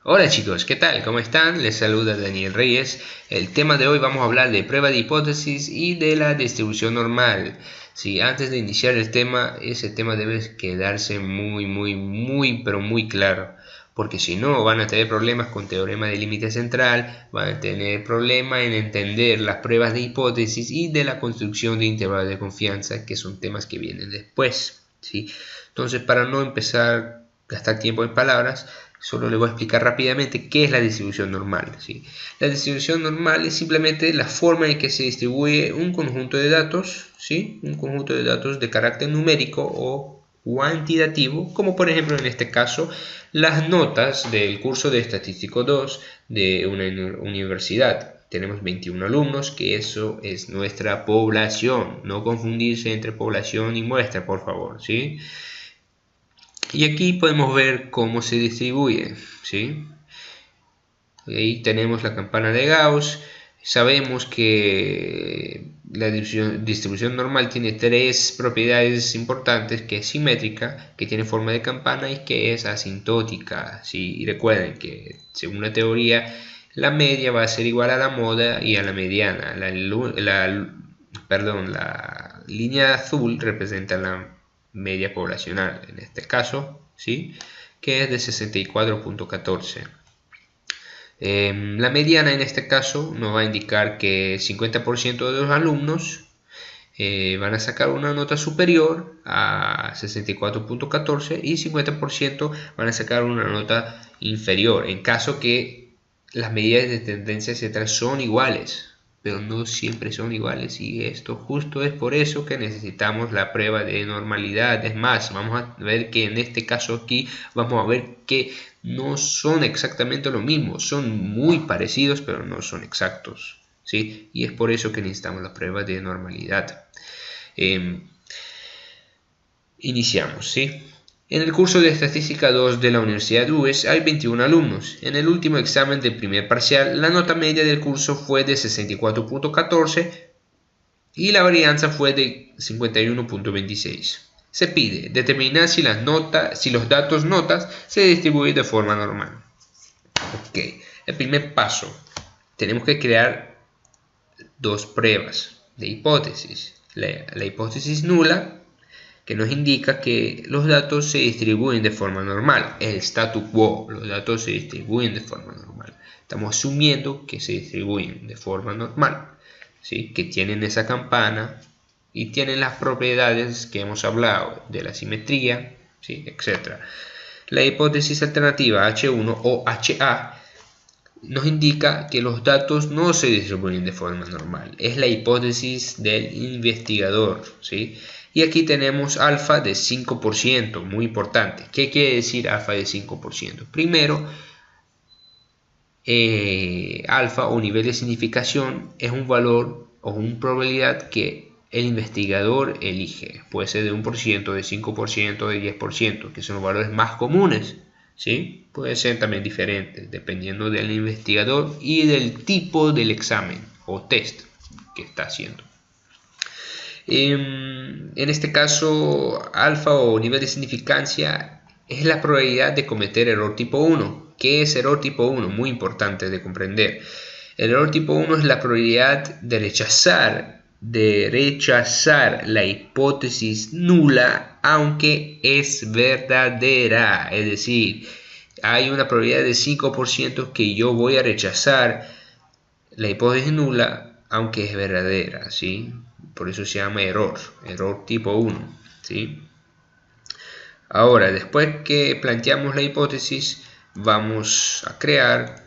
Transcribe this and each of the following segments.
Hola chicos, ¿qué tal? ¿Cómo están? Les saluda Daniel Reyes. El tema de hoy vamos a hablar de prueba de hipótesis y de la distribución normal. Sí, antes de iniciar el tema, ese tema debe quedarse pero muy claro. Porque si no, van a tener problemas con teorema de límite central, van a tener problemas en entender las pruebas de hipótesis y de la construcción de intervalos de confianza, que son temas que vienen después. ¿Sí? Entonces, para no empezar a gastar tiempo en palabras, solo le voy a explicar rápidamente qué es la distribución normal. ¿Sí? La distribución normal es simplemente la forma en que se distribuye un conjunto de datos, ¿sí? Un conjunto de datos de carácter numérico o cuantitativo, como por ejemplo en este caso las notas del curso de Estadístico 2 de una universidad. Tenemos 21 alumnos, que eso es nuestra población. No confundirse entre población y muestra, por favor, ¿sí? Y aquí podemos ver cómo se distribuye, ¿sí? Ahí tenemos la campana de Gauss. Sabemos que la distribución normal tiene tres propiedades importantes, que es simétrica, que tiene forma de campana y que es asintótica, ¿sí? Y recuerden que según la teoría, la media va a ser igual a la moda y a la mediana. La línea azul representa la media poblacional, en este caso, ¿sí? Que es de 64.14. La mediana en este caso nos va a indicar que 50% de los alumnos van a sacar una nota superior a 64.14 y 50% van a sacar una nota inferior, en caso que las medidas de tendencia etcétera son iguales, pero no siempre son iguales, y esto justo es por eso que necesitamos la prueba de normalidad. Es más, vamos a ver que en este caso aquí vamos a ver que no son exactamente lo mismo, son muy parecidos pero no son exactos, ¿sí? Y es por eso que necesitamos la prueba de normalidad. Iniciamos, ¿sí? En el curso de Estadística 2 de la Universidad UES hay 21 alumnos. En el último examen del primer parcial, la nota media del curso fue de 64.14 y la varianza fue de 51.26. Se pide determinar si los datos notas se distribuyen de forma normal. Ok, el primer paso, tenemos que crear dos pruebas de hipótesis. La hipótesis nula, que nos indica que los datos se distribuyen de forma normal. El statu quo, los datos se distribuyen de forma normal. Estamos asumiendo que se distribuyen de forma normal, ¿sí? Que tienen esa campana y tienen las propiedades que hemos hablado de la simetría, ¿sí? Etc. La hipótesis alternativa H1 o HA nos indica que los datos no se distribuyen de forma normal. Es la hipótesis del investigador, ¿sí? Y aquí tenemos alfa de 5%, muy importante. ¿Qué quiere decir alfa de 5%? Primero, alfa o nivel de significación es un valor o una probabilidad que el investigador elige. Puede ser de 1%, de 5%, de 10%, que son los valores más comunes, ¿sí? Puede ser también diferente dependiendo del investigador y del tipo del examen o test que está haciendo. En este caso, alfa o nivel de significancia es la probabilidad de cometer error tipo 1. ¿Qué es error tipo 1? Muy importante de comprender. El error tipo 1 es la probabilidad de rechazar la hipótesis nula aunque es verdadera. Es decir, hay una probabilidad de 5% que yo voy a rechazar la hipótesis nula aunque es verdadera, ¿sí? Por eso se llama error tipo 1, ¿sí? Ahora, después que planteamos la hipótesis, vamos a crear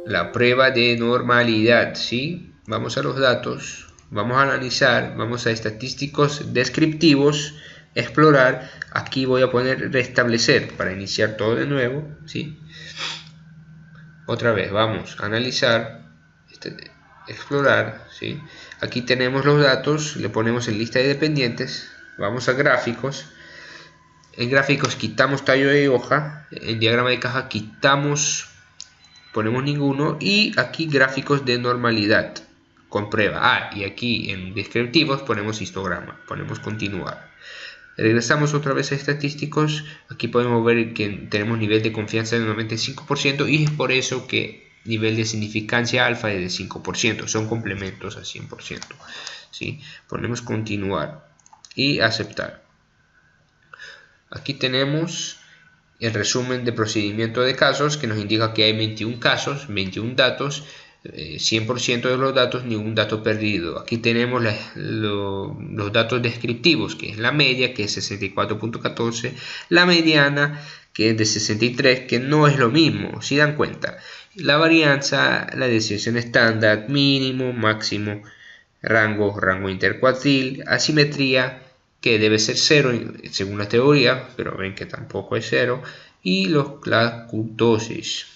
la prueba de normalidad, ¿sí? Vamos a los datos, vamos a analizar, vamos a estadísticos descriptivos, explorar. Aquí voy a poner restablecer para iniciar todo de nuevo, ¿sí? Otra vez, vamos a analizar, explorar, ¿sí? Aquí tenemos los datos, le ponemos en lista de dependientes, vamos a gráficos. En gráficos quitamos tallo de hoja, en diagrama de caja ponemos ninguno, y aquí gráficos de normalidad con prueba. Y aquí en descriptivos ponemos histograma, ponemos continuar. Regresamos otra vez a estadísticos. Aquí podemos ver que tenemos nivel de confianza del 95% y es por eso que nivel de significancia alfa es de 5%. Son complementos al 100%. ¿Sí? Ponemos continuar y aceptar. Aquí tenemos el resumen de procedimiento de casos que nos indica que hay 21 casos, 21 datos, 100% de los datos, ningún dato perdido. Aquí tenemos los datos descriptivos, que es la media, que es 64.14, la mediana, que es de 63, que no es lo mismo, si dan cuenta. La varianza, la desviación estándar, mínimo, máximo, rango intercuartil, asimetría, que debe ser 0 según la teoría, pero ven que tampoco es 0, y la kurtosis.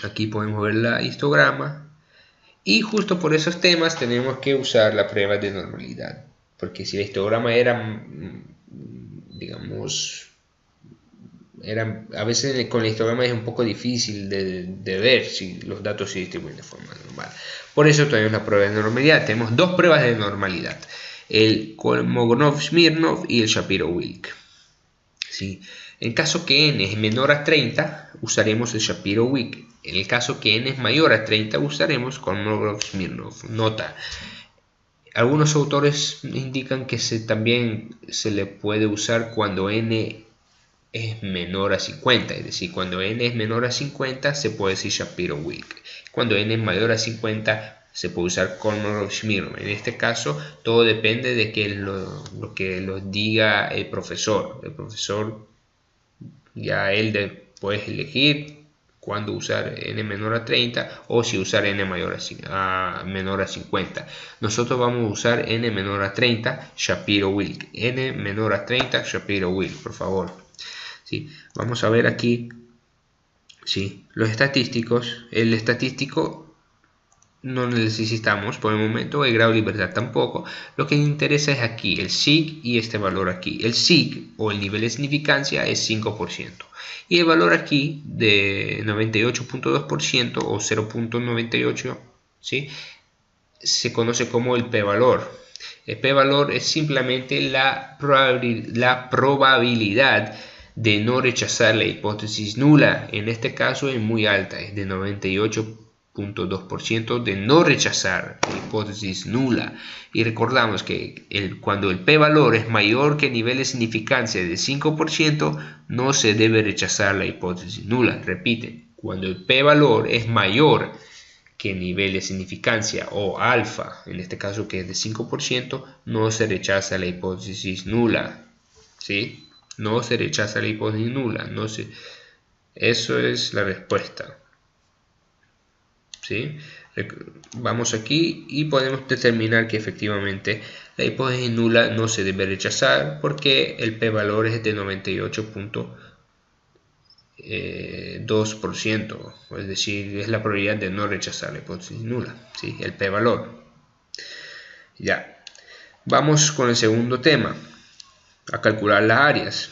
Aquí podemos ver la histograma y justo por esos temas tenemos que usar la prueba de normalidad, porque si el histograma era, digamos, a veces con el histograma es un poco difícil de ver si los datos se distribuyen de forma normal. Por eso tenemos la prueba de normalidad. Tenemos dos pruebas de normalidad, el Kolmogorov-Smirnov y el Shapiro-Wilk. ¿Sí? En caso que n es menor a 30, usaremos el Shapiro-Wilk. En el caso que n es mayor a 30, usaremos Kolmogorov-Smirnov. Nota: algunos autores indican que también se le puede usar cuando n es menor a 50, es decir, cuando n es menor a 50 se puede decir Shapiro-Wilk. Cuando n es mayor a 50 se puede usar Kolmogorov-Smirnov. En este caso todo depende de que lo que los diga el profesor. El profesor ya él puede elegir cuándo usar n menor a 30 o si usar n menor a 50. Nosotros vamos a usar n menor a 30 Shapiro-Wilk. N menor a 30 Shapiro-Wilk, por favor. ¿Sí? Vamos a ver aquí, ¿sí?, los estadísticos. El estadístico no necesitamos por el momento, el grado de libertad tampoco. Lo que nos interesa es aquí el sig y este valor aquí. El sig o el nivel de significancia es 5% y el valor aquí de 98.2% o 0.98, ¿sí?, se conoce como el p-valor. El p-valor es simplemente la probabilidad de no rechazar la hipótesis nula. En este caso es muy alta, es de 98.2% de no rechazar la hipótesis nula. Y recordamos que cuando el p-valor es mayor que el nivel de significancia de 5%, no se debe rechazar la hipótesis nula. Repite, cuando el p-valor es mayor que el nivel de significancia o alfa, en este caso que es de 5%, no se rechaza la hipótesis nula. ¿Sí? No se rechaza la hipótesis nula. Eso es la respuesta. ¿Sí? Vamos aquí y podemos determinar que efectivamente la hipótesis nula no se debe rechazar porque el p-valor es de 98.2%, es decir, es la probabilidad de no rechazar la hipótesis nula, ¿sí?, el p-valor. Ya, vamos con el segundo tema, a calcular las áreas.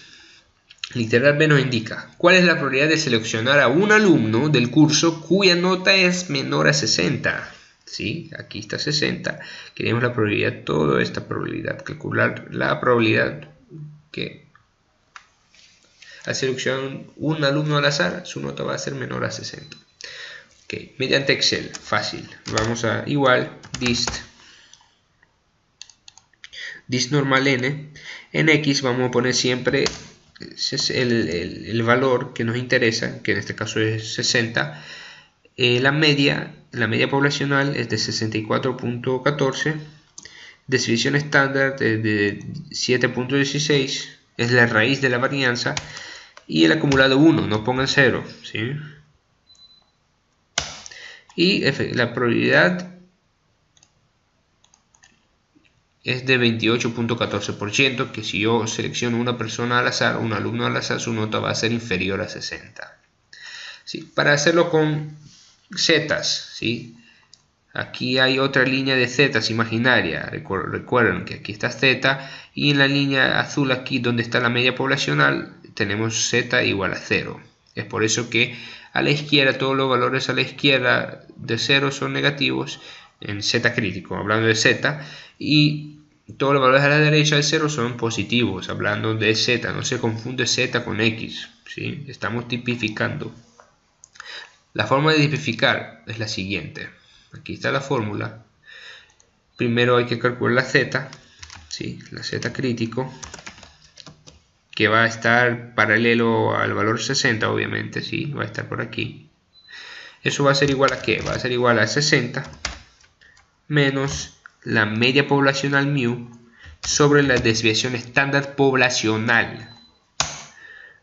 Literal B nos indica cuál es la probabilidad de seleccionar a un alumno del curso cuya nota es menor a 60. ¿Sí? Aquí está 60. Queremos la probabilidad, toda esta probabilidad, calcular la probabilidad que al seleccionar un alumno al azar, su nota va a ser menor a 60. Okay. Mediante Excel, fácil. Vamos a igual dist normal n. En X vamos a poner siempre el valor que nos interesa, que en este caso es 60. La media poblacional es de 64.14. Desviación estándar de 7.16. Es la raíz de la varianza. Y el acumulado 1, no pongan 0, ¿sí? Y la probabilidad es de 28.14%, que si yo selecciono una persona al azar, un alumno al azar, su nota va a ser inferior a 60. ¿Sí? Para hacerlo con zetas, ¿sí?, aquí hay otra línea de zetas imaginaria. Recuerden que aquí está z y en la línea azul aquí donde está la media poblacional tenemos z igual a 0. Es por eso que a la izquierda todos los valores a la izquierda de 0 son negativos en z crítico, hablando de z, y todos los valores a la derecha del 0 son positivos, hablando de z, no se confunde z con x, ¿sí? Estamos tipificando. La forma de tipificar es la siguiente. Aquí está la fórmula. Primero hay que calcular la z, ¿sí? La z crítico, que va a estar paralelo al valor 60, obviamente, ¿sí? Va a estar por aquí. Eso va a ser igual a ¿qué? Va a ser igual a 60 menos la media poblacional mu sobre la desviación estándar poblacional.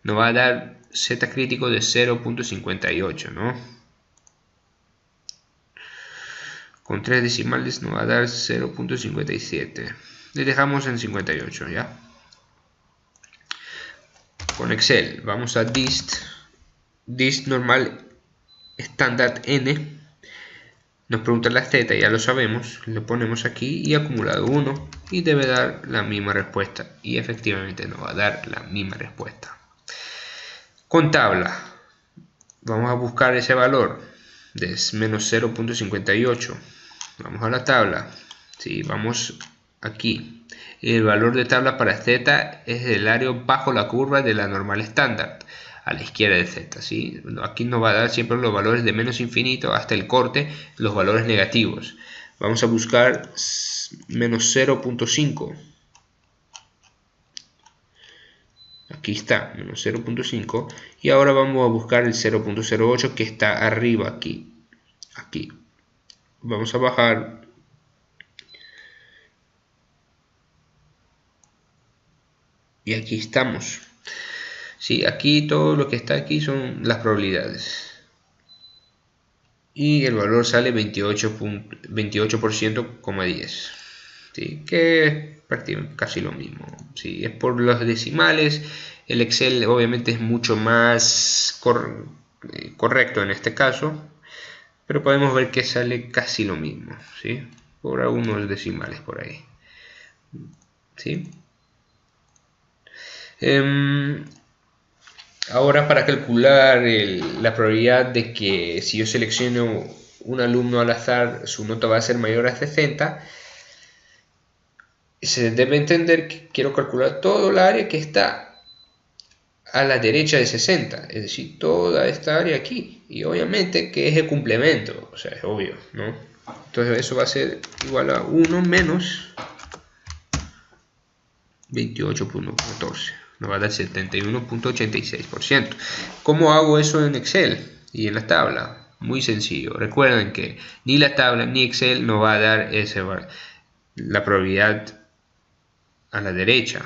Nos va a dar z crítico de 0.58, ¿no? Con 3 decimales nos va a dar 0.57. Le dejamos en 58, ¿ya? Con Excel vamos a dist normal estándar n. Nos pregunta la z, ya lo sabemos, le ponemos aquí y acumulado 1 y debe dar la misma respuesta, y efectivamente nos va a dar la misma respuesta. Con tabla vamos a buscar ese valor de menos 0.58. Vamos a la tabla, ¿sí? Vamos aquí. El valor de tabla para z es el área bajo la curva de la normal estándar, a la izquierda de z, ¿sí? Aquí nos va a dar siempre los valores de menos infinito hasta el corte, los valores negativos. Vamos a buscar menos 0.5. Aquí está, menos 0.5. Y ahora vamos a buscar el 0.08 que está arriba aquí. Aquí. Vamos a bajar. Y aquí estamos. Sí, aquí todo lo que está aquí son las probabilidades. Y el valor sale 28%,10. ¿Sí? Que es prácticamente casi lo mismo. ¿Sí? Es por los decimales. El Excel obviamente es mucho más correcto en este caso. Pero podemos ver que sale casi lo mismo. ¿Sí? Por algunos decimales por ahí. ¿Sí? Ahora, para calcular la probabilidad de que si yo selecciono un alumno al azar, su nota va a ser mayor a 60, se debe entender que quiero calcular todo el área que está a la derecha de 60, es decir, toda esta área aquí, y obviamente que es el complemento, o sea, es obvio, ¿no? Entonces eso va a ser igual a 1 menos 28.14. Nos va a dar 71.86%. ¿Cómo hago eso en Excel y en la tabla? Muy sencillo. Recuerden que ni la tabla ni Excel nos va a dar la probabilidad a la derecha.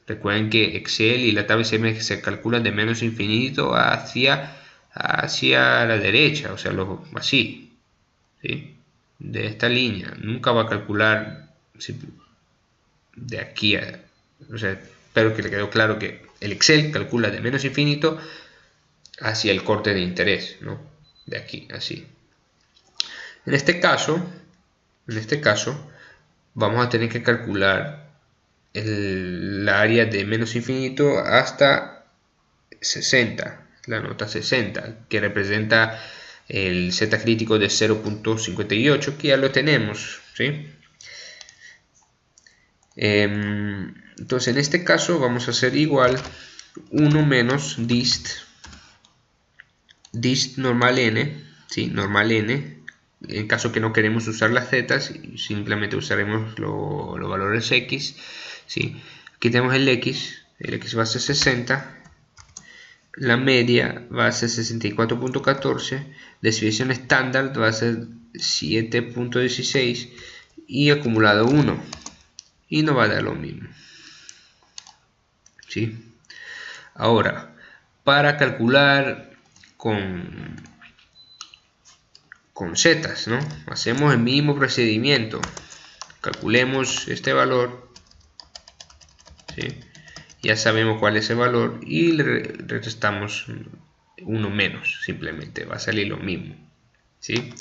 Recuerden que Excel y la tabla se calculan de menos infinito hacia la derecha, o sea, así, ¿sí? De esta línea. Nunca va a calcular de aquí a... O sea, espero que le quedó claro que el Excel calcula de menos infinito hacia el corte de interés, ¿no? De aquí, así. En este caso, vamos a tener que calcular la área de menos infinito hasta 60, la nota 60, que representa el z crítico de 0.58, que ya lo tenemos, ¿sí? Entonces en este caso vamos a hacer igual 1 menos dist normal n, ¿sí? Normal n, en caso que no queremos usar las z, simplemente usaremos los valores x, ¿sí? Aquí tenemos el x va a ser 60, la media va a ser 64.14, desviación estándar va a ser 7.16 y acumulado 1. Y nos va a dar lo mismo, ¿sí? Ahora, para calcular con zetas, ¿no? Hacemos el mismo procedimiento. Calculemos este valor, ¿sí? Ya sabemos cuál es el valor y le restamos 1 menos, simplemente va a salir lo mismo, ¿sí?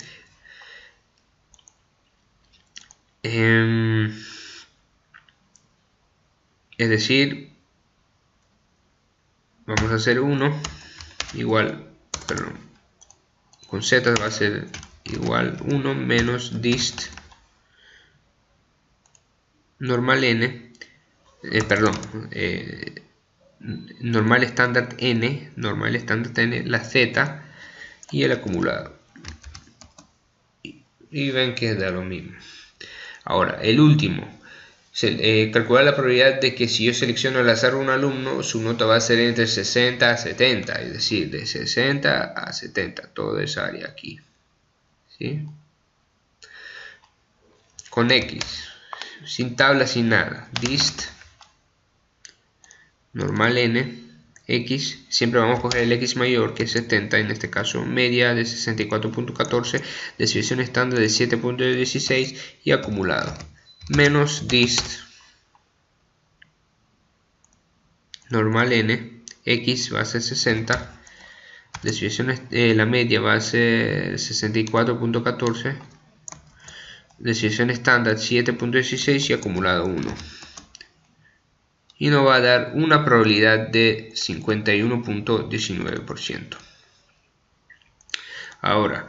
Es decir, vamos a hacer 1 igual, perdón, con z va a ser igual 1 menos dist normal n, normal estándar n, la z y el acumulado. Y ven que da lo mismo. Ahora, el último. Calcular la probabilidad de que si yo selecciono al azar un alumno, su nota va a ser entre 60 a 70, es decir, de 60 a 70, toda esa área aquí, ¿sí? Con X, sin tabla, sin nada, dist, normal n, X, siempre vamos a coger el X mayor, que es 70, en este caso, media de 64.14, desviación estándar de 7.16 y acumulado, menos dist, normal n, X va a ser 60, desviación, la media va a ser 64.14, desviación estándar 7.16 y acumulado 1. Y nos va a dar una probabilidad de 51.19%. Ahora,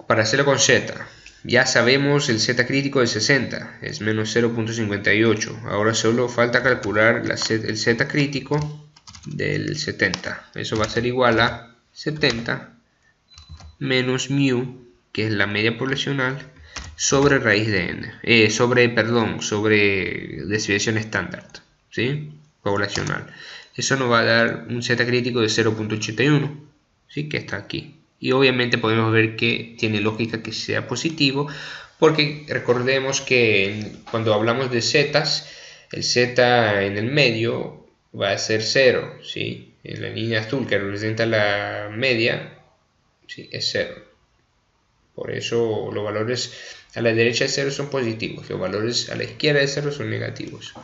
para hacerlo con Z, ya sabemos el Z crítico de 60, es menos 0.58. Ahora solo falta calcular el Z crítico del 70. Eso va a ser igual a 70 menos mu, que es la media poblacional, sobre raíz de n, sobre desviación estándar, ¿sí? Poblacional. Eso nos va a dar un Z crítico de 0.81, ¿sí? Que está aquí. Y obviamente podemos ver que tiene lógica que sea positivo, porque recordemos que cuando hablamos de zetas, el Z en el medio va a ser 0, ¿sí? En la línea azul que representa la media, ¿sí? Es 0. Por eso los valores a la derecha de 0 son positivos, los valores a la izquierda de 0 son negativos.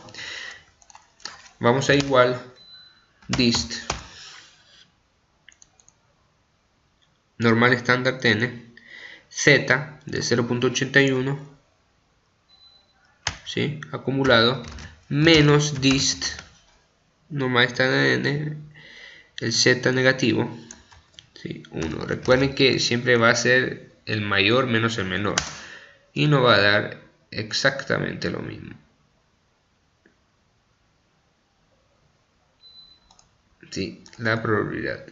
Vamos a igual dist normal estándar n, z de 0.81, ¿sí? Acumulado, menos dist normal estándar n, el z negativo, ¿sí? 1. Recuerden que siempre va a ser el mayor menos el menor y nos va a dar exactamente lo mismo, ¿sí? La probabilidad.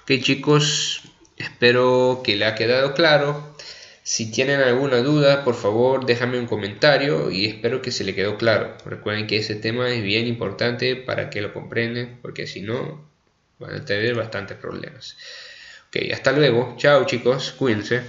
Ok, chicos, espero que le ha quedado claro. Si tienen alguna duda, por favor déjame un comentario y espero que se le quedó claro. Recuerden que ese tema es bien importante para que lo comprendan, porque si no van a tener bastantes problemas. Ok, hasta luego. Chao, chicos, cuídense.